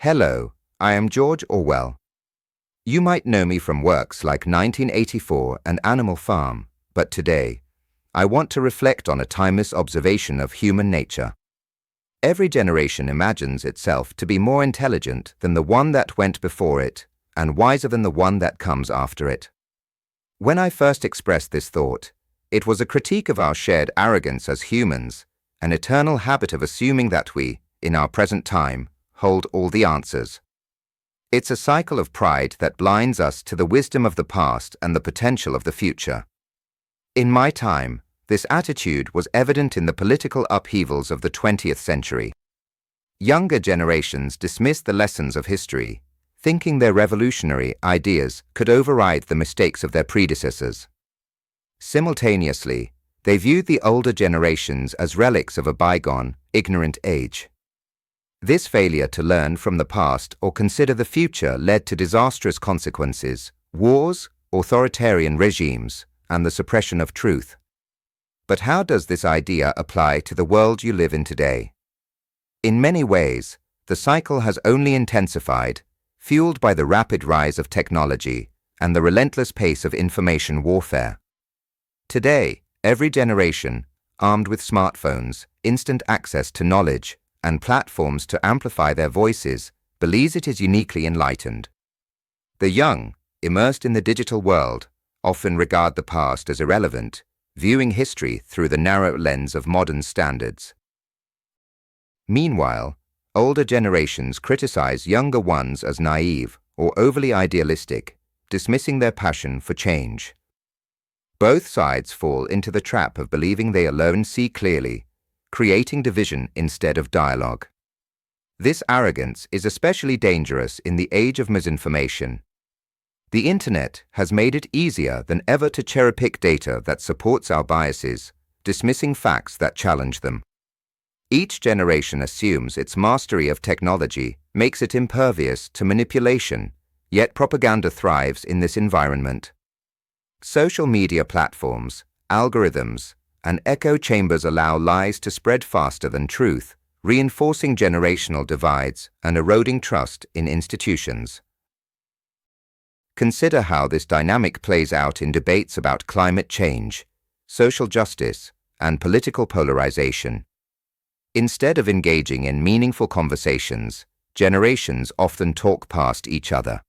Hello, I am George Orwell. You might know me from works like 1984 and Animal Farm, but today, I want to reflect on a timeless observation of human nature. Every generation imagines itself to be more intelligent than the one that went before it, and wiser than the one that comes after it. When I first expressed this thought, it was a critique of our shared arrogance as humans, an eternal habit of assuming that we, in our present time, hold all the answers. It's a cycle of pride that blinds us to the wisdom of the past and the potential of the future. In my time, this attitude was evident in the political upheavals of the 20th century. Younger generations dismissed the lessons of history, thinking their revolutionary ideas could override the mistakes of their predecessors. Simultaneously, they viewed the older generations as relics of a bygone, ignorant age. This failure to learn from the past or consider the future led to disastrous consequences: wars, authoritarian regimes, and the suppression of truth. But how does this idea apply to the world you live in today? In many ways, the cycle has only intensified, fueled by the rapid rise of technology and the relentless pace of information warfare. Today, every generation, armed with smartphones, instant access to knowledge, and platforms to amplify their voices, believes it is uniquely enlightened. The young, immersed in the digital world, often regard the past as irrelevant, viewing history through the narrow lens of modern standards. Meanwhile, older generations criticize younger ones as naive or overly idealistic, dismissing their passion for change. Both sides fall into the trap of believing they alone see clearly, creating division instead of dialogue. This arrogance is especially dangerous in the age of misinformation. The internet has made it easier than ever to cherry-pick data that supports our biases, dismissing facts that challenge them. Each generation assumes its mastery of technology makes it impervious to manipulation, yet propaganda thrives in this environment. Social media platforms, algorithms, and echo chambers allow lies to spread faster than truth, reinforcing generational divides and eroding trust in institutions. Consider how this dynamic plays out in debates about climate change, social justice, and political polarization. Instead of engaging in meaningful conversations, generations often talk past each other.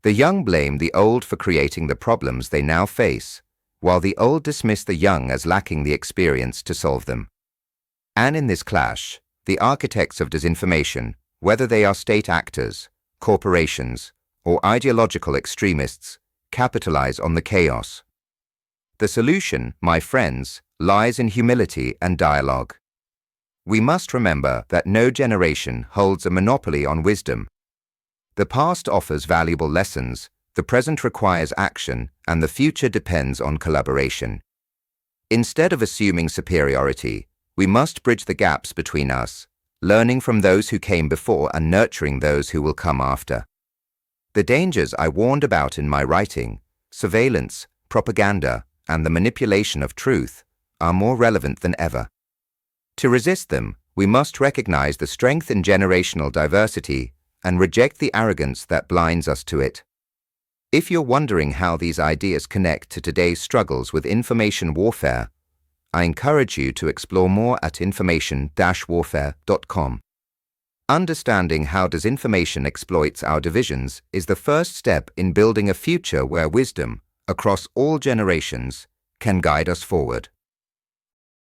The young blame the old for creating the problems they now face, while the old dismiss the young as lacking the experience to solve them. And in this clash, the architects of disinformation, whether they are state actors, corporations, or ideological extremists, capitalize on the chaos. The solution, my friends, lies in humility and dialogue. We must remember that no generation holds a monopoly on wisdom. The past offers valuable lessons, the present requires action, and the future depends on collaboration. Instead of assuming superiority, we must bridge the gaps between us, learning from those who came before and nurturing those who will come after. The dangers I warned about in my writing, surveillance, propaganda, and the manipulation of truth, are more relevant than ever. To resist them, we must recognize the strength in generational diversity and reject the arrogance that blinds us to it. If you're wondering how these ideas connect to today's struggles with information warfare, I encourage you to explore more at information-warfare.com. Understanding how disinformation exploits our divisions is the first step in building a future where wisdom, across all generations, can guide us forward.